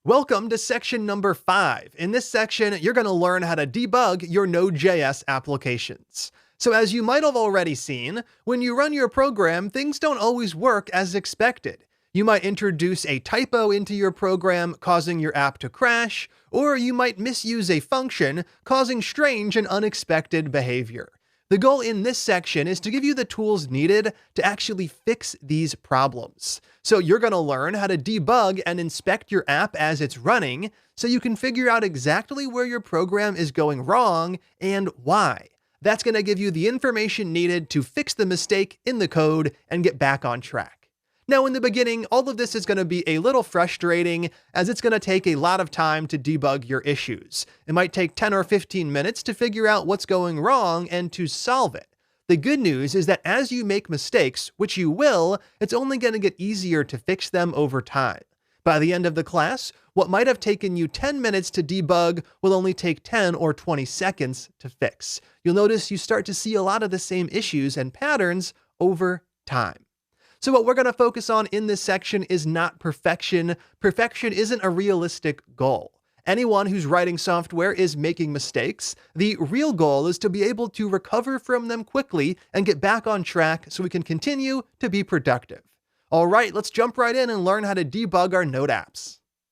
Welcome to section number 5. In this section, you're going to learn how to debug your Node.js applications. So as you might have already seen, when you run your program, things don't always work as expected. You might introduce a typo into your program, causing your app to crash, or you might misuse a function, causing strange and unexpected behavior. The goal in this section is to give you the tools needed to actually fix these problems. So you're going to learn how to debug and inspect your app as it's running, so you can figure out exactly where your program is going wrong and why. That's going to give you the information needed to fix the mistake in the code and get back on track. Now, in the beginning, all of this is going to be a little frustrating, as it's going to take a lot of time to debug your issues. It might take 10 or 15 minutes to figure out what's going wrong and to solve it. The good news is that as you make mistakes, which you will, it's only going to get easier to fix them over time. By the end of the class, what might have taken you 10 minutes to debug will only take 10 or 20 seconds to fix. You'll notice you start to see a lot of the same issues and patterns over time. So what we're going to focus on in this section is not perfection. Perfection isn't a realistic goal. Anyone who's writing software is making mistakes. The real goal is to be able to recover from them quickly and get back on track so we can continue to be productive. All right, let's jump right in and learn how to debug our Node apps.